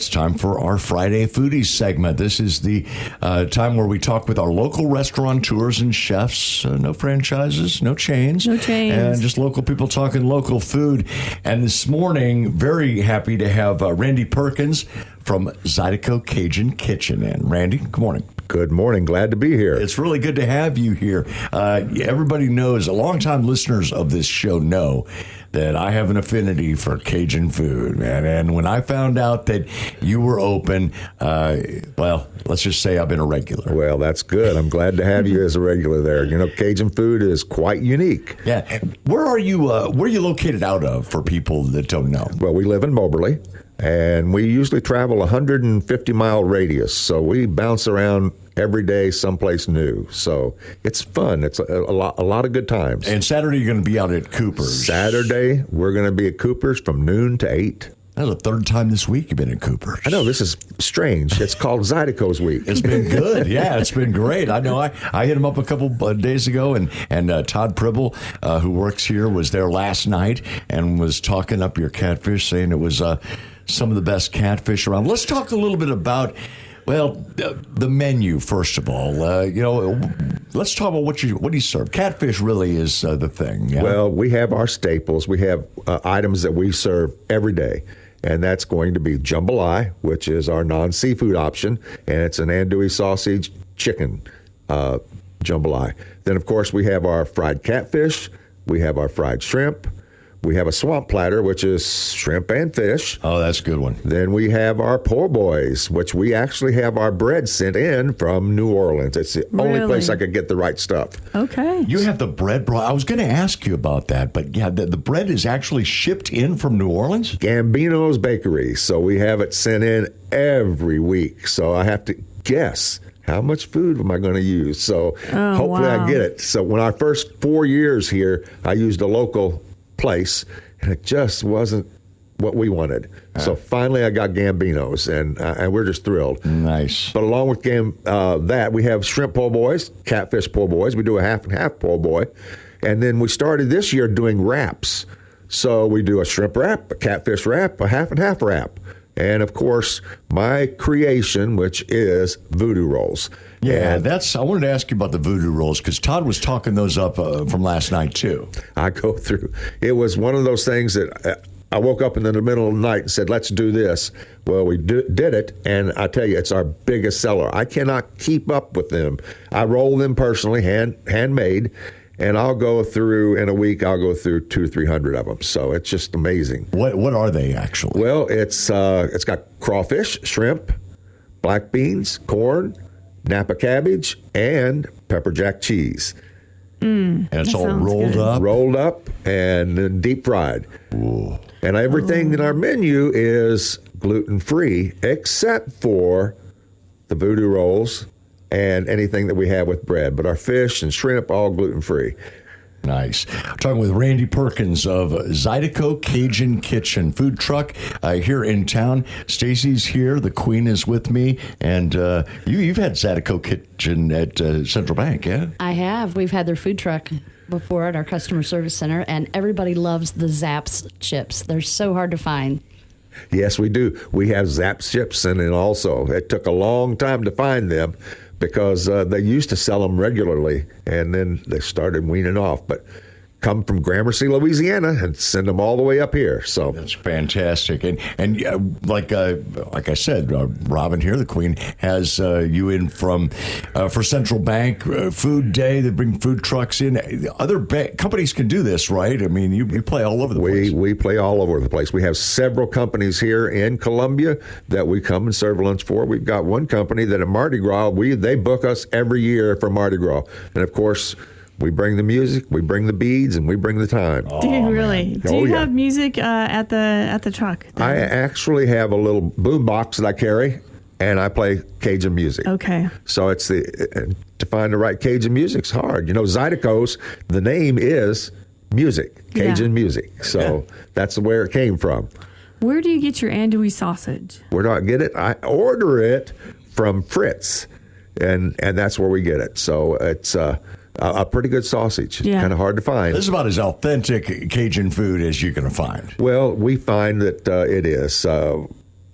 it's time for our Friday Foodies segment. This is the time where we talk with our local restaurateurs and chefs. No franchises, no chains. No chains. And just local people talking local food. And this morning, very happy to have Randy Perkins from Zydeco Cajun Kitchen in. Randy, good morning. Good morning. Glad to be here. It's really good to have you here. Everybody knows, longtime listeners of this show know that I have an affinity for Cajun food, man. And when I found out that you were open, well, let's just say I've been a regular. Well, that's good. I'm glad to have you as a regular there. You know, Cajun food is quite unique. Yeah. Where are you located out of for people that don't know? Well, we live in Moberly, and we usually travel 150-mile radius. So we bounce around every day someplace new. So it's fun. It's a lot of good times. And Saturday, you're going to be out at Cooper's. Saturday, we're going to be at Cooper's from noon to 8. That's the third time this week you've been at Cooper's. I know, this is strange. It's called Zydeco's Week. It's been good. Yeah, it's been great. I know I hit him up a couple days ago, and Todd Pribble, who works here, was there last night and was talking up your catfish, saying it was some of the best catfish around. Let's talk a little bit about, well, the menu, first of all. Let's talk about what do you serve. Catfish really is the thing. Yeah? Well, we have our staples. We have items that we serve every day. And that's going to be jambalaya, which is our non-seafood option. And it's an andouille sausage chicken jambalaya. Then, of course, we have our fried catfish. We have our fried shrimp. We have a swamp platter, which is shrimp and fish. Oh, that's a good one. Then we have our po' boys, which we actually have our bread sent in from New Orleans. It's the only place I could get the right stuff. Okay. You have the bread brought. I was going to ask you about that, but yeah, the bread is actually shipped in from New Orleans? Gambino's Bakery. So we have it sent in every week. So I have to guess, how much food am I going to use? So hopefully I get it. So when I first 4 years here, I used a local place, and it just wasn't what we wanted. So finally I got Gambino's, and we're just thrilled. Nice. But along with that, we have shrimp po' boys, catfish po' boys. We do a half and half po' boy. And then we started this year doing wraps. So we do a shrimp wrap, a catfish wrap, a half and half wrap. And of course, my creation, which is voodoo rolls. Yeah, I wanted to ask you about the voodoo rolls, because Todd was talking those up from last night, too. I go through. It was one of those things that I woke up in the middle of the night and said, let's do this. Well, we did it, and I tell you, it's our biggest seller. I cannot keep up with them. I roll them personally, handmade, and I'll go through, in a week, I'll go through 200 or 300 of them. So it's just amazing. What are they, actually? Well, it's got crawfish, shrimp, black beans, corn, Napa cabbage, and pepper jack cheese. And it's all rolled up? Rolled up and then deep fried. Ooh. And everything in our menu is gluten-free except for the voodoo rolls and anything that we have with bread. But our fish and shrimp, all gluten-free. Nice. I'm talking with Randy Perkins of Zydeco Cajun Kitchen food truck here in town. Stacy's here. The Queen is with me. And you've had Zydeco Kitchen at Central Bank, yeah? I have. We've had their food truck before at our customer service center, and everybody loves the Zapp's chips. They're so hard to find. Yes, we do. We have Zapp's chips, and then also it took a long time to find them, because they used to sell them regularly, and then they started weaning off. But come from Gramercy, Louisiana, and send them all the way up here. So that's fantastic. And like I said, Robin here, the Queen, has you in from for Central Bank Food Day. They bring food trucks in. Other companies can do this, right? I mean, you play all over the place. We play all over the place. We have several companies here in Columbia that we come and serve lunch for. We've got one company that at Mardi Gras, they book us every year for Mardi Gras. And of course, we bring the music, we bring the beads, and we bring the time. Do you really? Do you have music at the truck? I actually have a little boom box that I carry, and I play Cajun music. Okay. So it's to find the right Cajun music's hard. You know, Zydeco's, the name is music, Cajun music. So that's where it came from. Where do you get your andouille sausage? Where do I get it? I order it from Fritz, and that's where we get it. So it's a pretty good sausage. Yeah. Kind of hard to find. This is about as authentic Cajun food as you're going to find. Well, we find that it is.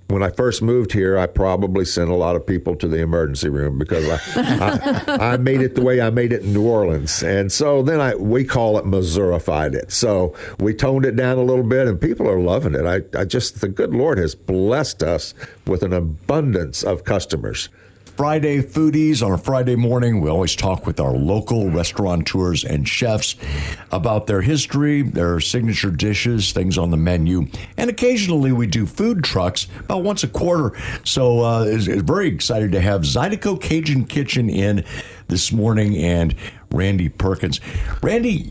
when I first moved here, I probably sent a lot of people to the emergency room because I made it the way I made it in New Orleans. And so then we call it Missourified it. So we toned it down a little bit, and people are loving it. I just, the good Lord has blessed us with an abundance of customers. Friday Foodies. On a Friday morning, we always talk with our local restaurateurs and chefs about their history, their signature dishes, things on the menu, and occasionally we do food trucks about once a quarter. So it's very excited to have Zydeco Cajun Kitchen in this morning and Randy Perkins. Randy,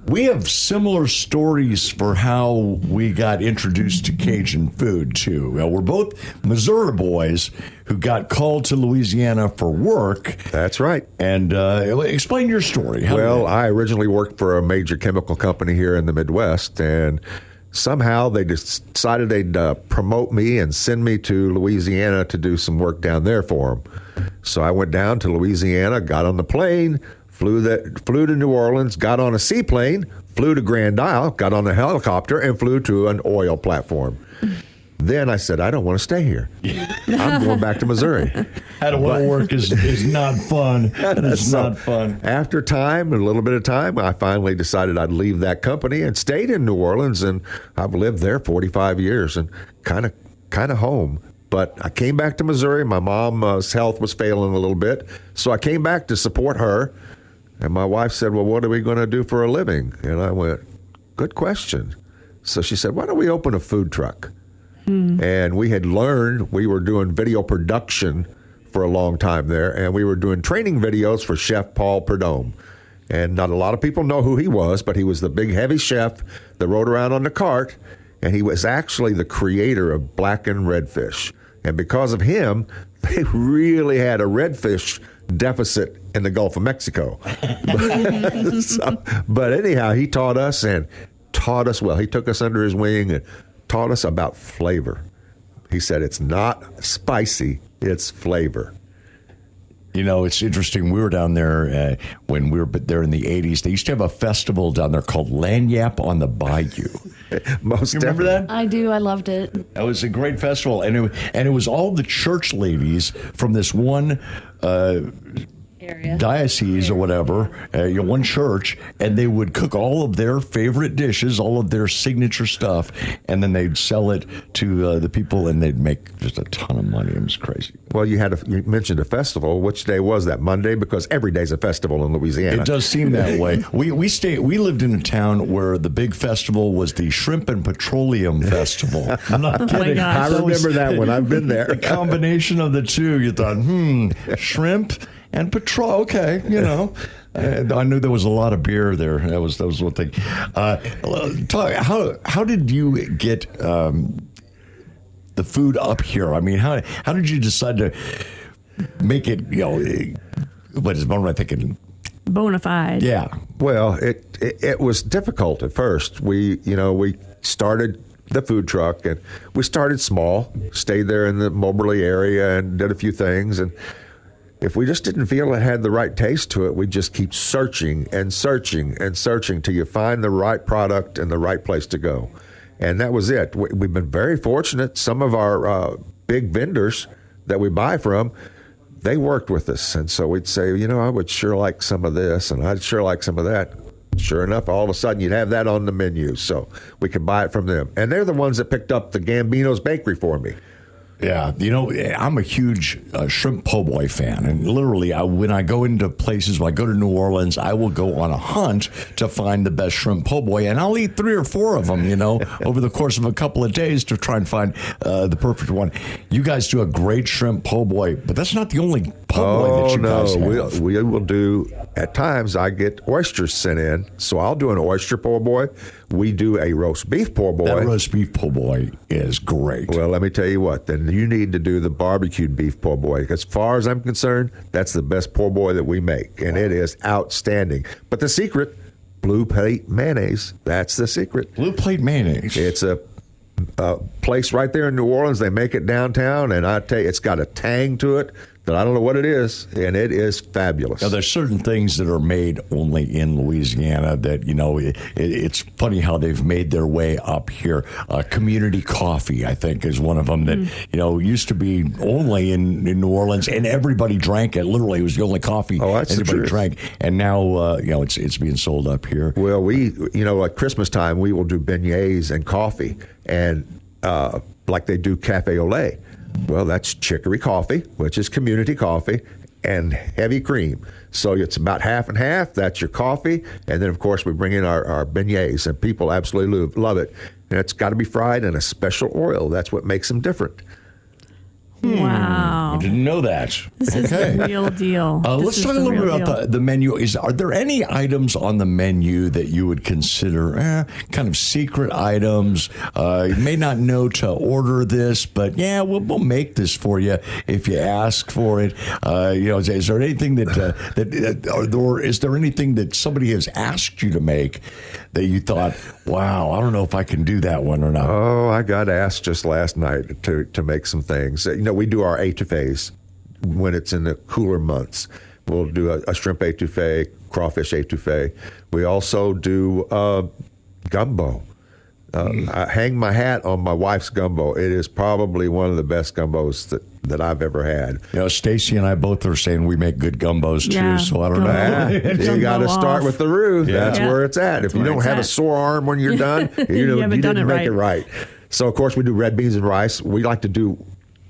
we have similar stories for how we got introduced to Cajun food, too. We're both Missouri boys who got called to Louisiana for work. That's right. And explain your story. I originally worked for a major chemical company here in the Midwest, and somehow they decided they'd promote me and send me to Louisiana to do some work down there for them. So I went down to Louisiana, got on the plane, flew to New Orleans, got on a seaplane, flew to Grand Isle, got on a helicopter, and flew to an oil platform. Then I said, I don't want to stay here. I'm going back to Missouri. How to work is not fun. It's not fun. After time, a little bit of time, I finally decided I'd leave that company and stayed in New Orleans, and I've lived there 45 years and kind of home. But I came back to Missouri. My mom's health was failing a little bit, so I came back to support her. And my wife said, well, what are we going to do for a living? And I went, good question. So she said, why don't we open a food truck? And we had learned, we were doing video production for a long time there, and we were doing training videos for Chef Paul Prudhomme. And not a lot of people know who he was, but he was the big heavy chef that rode around on the cart, and he was actually the creator of blackened redfish. And because of him, they really had a redfish deficit in the Gulf of Mexico. But anyhow, he taught us well. He took us under his wing and taught us about flavor. He said, it's not spicy, it's flavor. You know, it's interesting. We were down there when we were there in the 80s. They used to have a festival down there called Lagniappe on the Bayou. Most you remember that? I do. I loved it. It was a great festival. And it was all the church ladies from this one Area. diocese or whatever, one church, and they would cook all of their favorite dishes, all of their signature stuff, and then they'd sell it to the people, and they'd make just a ton of money. It was crazy. Well, you mentioned a festival. Which day was that? Monday? Because every day's a festival in Louisiana. It does seem that way. We lived in a town where the big festival was the Shrimp and Petroleum Festival. I'm not kidding. I remember that one. I've been there. The combination of the two, you thought, shrimp and petrol. Okay, I knew there was a lot of beer there. That was one thing. How did you get the food up here? I mean, how did you decide to make it? What am I thinking? Bona fide. Yeah. Well, it was difficult at first. We started the food truck, and we started small, stayed there in the Moberly area and did a few things. And if we just didn't feel it had the right taste to it, we'd just keep searching and searching and searching till you find the right product and the right place to go. And that was it. We've been very fortunate. Some of our big vendors that we buy from, they worked with us. And so we'd say, I would sure like some of this, and I'd sure like some of that. Sure enough, all of a sudden you'd have that on the menu. So we could buy it from them. And they're the ones that picked up the Gambino's Bakery for me. Yeah, I'm a huge shrimp po' boy fan, and literally, when I go into places, when I go to New Orleans, I will go on a hunt to find the best shrimp po' boy, and I'll eat 3 or 4 of them, over the course of a couple of days to try and find the perfect one. You guys do a great shrimp po' boy, but that's not the only po' boy that you guys have. We will do. At times, I get oysters sent in, so I'll do an oyster po' boy. We do a roast beef po' boy. That roast beef po' boy is great. Well, let me tell you what. Then you need to do the barbecued beef po' boy. As far as I'm concerned, that's the best po' boy that we make, and it is outstanding. But the secret, Blue Plate Mayonnaise. That's the secret. Blue Plate Mayonnaise. It's a place right there in New Orleans. They make it downtown, and I tell you, it's got a tang to it that I don't know what it is, and it is fabulous. Now, there's certain things that are made only in Louisiana that, it's funny how they've made their way up here. Community coffee, I think, is one of them that, used to be only in New Orleans, and everybody drank it. Literally, it was the only coffee anybody drank. And now, it's being sold up here. Well, we, at Christmas time, we will do beignets and coffee, and like they do cafe au lait. Well, that's chicory coffee, which is community coffee, and heavy cream. So it's about half and half. That's your coffee. And then, of course, we bring in our beignets, and people absolutely love it. And it's got to be fried in a special oil. That's what makes them different. Wow. I didn't know that. This is the real deal. Let's talk a little bit about the menu. Are there any items on the menu that you would consider kind of secret items? You may not know to order this, but we'll make this for you if you ask for it. Is there anything or is there anything that somebody has asked you to make that you thought, wow, I don't know if I can do that one or not? Oh, I got asked just last night to make some things. We do our etouffees when it's in the cooler months. We'll do a shrimp etouffee, crawfish etouffee. We also do gumbo. I hang my hat on my wife's gumbo. It is probably one of the best gumbos that I've ever had. Stacy and I both are saying we make good gumbos too, so I don't know. You got to start with the roux. That's where it's at. If you don't have a sore arm when you're done, you didn't make it right. So, of course, we do red beans and rice. We like to do,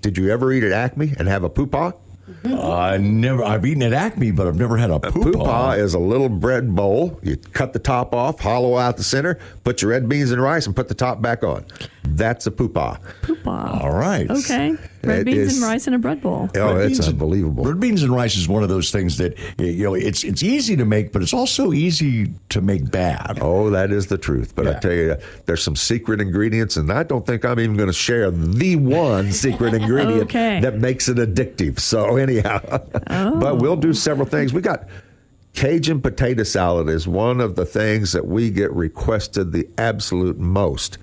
did you ever eat at Acme and have a poupon? Never. I've eaten at Acme, but I've never had a poupon. A poupon is a little bread bowl. You cut the top off, hollow out the center, put your red beans and rice, and put the top back on. That's a poupon. All right. Okay. Red beans and rice in a bread bowl. Oh, it's unbelievable. Red beans and rice is one of those things that, it's easy to make, but it's also easy to make bad. Oh, that is the truth. But I tell you, there's some secret ingredients, and I don't think I'm even going to share the one secret ingredient that makes it addictive. So anyhow, but we'll do several things. We got Cajun potato salad is one of the things that we get requested the absolute most,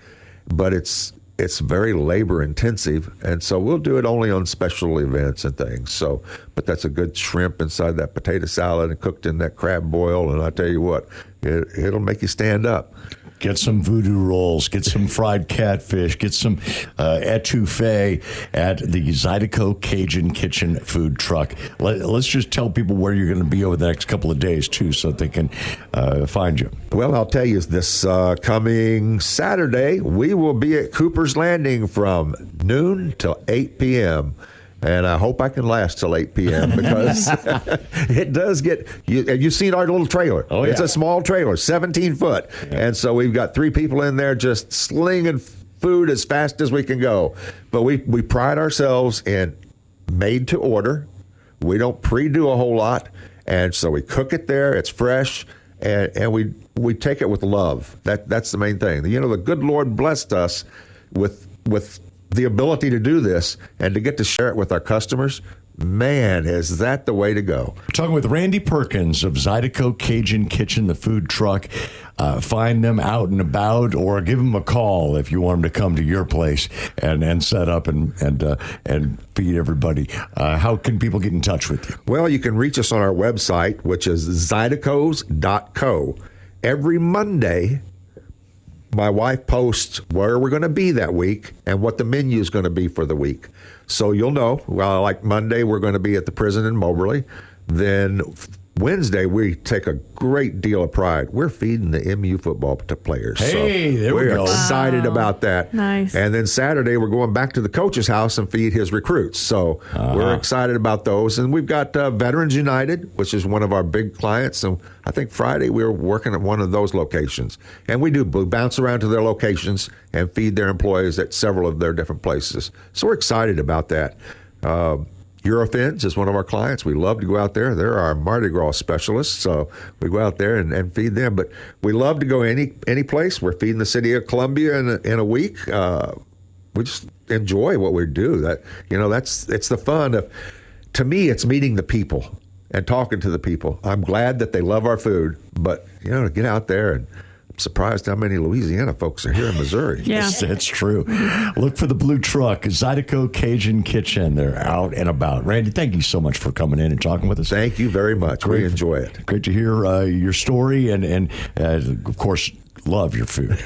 but it's very labor intensive, and so we'll do it only on special events and things. So, but that's a good shrimp inside that potato salad and cooked in that crab boil, and I tell you what, it'll make you stand up. Get some voodoo rolls, get some fried catfish, get some etouffee at the Zydeco Cajun Kitchen food truck. Let's just tell people where you're going to be over the next couple of days, too, so that they can find you. Well, I'll tell you, this coming Saturday, we will be at Cooper's Landing from noon till 8 p.m., and I hope I can last till 8 p.m. because it does get, you've seen our little trailer. Oh, yeah. It's a small trailer, 17 foot. Yeah. And so we've got 3 people in there just slinging food as fast as we can go. But we pride ourselves in made to order. We don't pre-do a whole lot. And so we cook it there. It's fresh. And we take it with love. That's the main thing. The good Lord blessed us with the ability to do this and to get to share it with our customers. Man, is that the way to go. We're talking with Randy Perkins of Zydeco Cajun Kitchen, the food truck. Find them out and about, or give them a call if you want them to come to your place and set up and feed everybody. How can people get in touch with you? Well, you can reach us on our website, which is zydecos.co. Every Monday, my wife posts where we're going to be that week and what the menu is going to be for the week. So you'll know, like Monday, we're going to be at the prison in Moberly. Then Wednesday, we take a great deal of pride. We're feeding the MU football players. Hey, there we go. We're excited about that. Nice. And then Saturday, we're going back to the coach's house and feed his recruits. So we're excited about those. And we've got Veterans United, which is one of our big clients. And I think Friday, we're working at one of those locations. And we bounce around to their locations and feed their employees at several of their different places. So we're excited about that. Eurofins is one of our clients. We love to go out there. They're our Mardi Gras specialists, so we go out there and feed them. But we love to go any place. We're feeding the city of Columbia in a week. We just enjoy what we do. It's the fun of. To me, it's meeting the people and talking to the people. I'm glad that they love our food, but to get out there and surprised how many Louisiana folks are here in Missouri. Yeah. Yes, that's true. Look for the blue truck, Zydeco Cajun Kitchen. They're out and about. Randy, thank you so much for coming in and talking with us. Thank you very much. Great. We enjoy it. Great to hear your story and of course, love your food.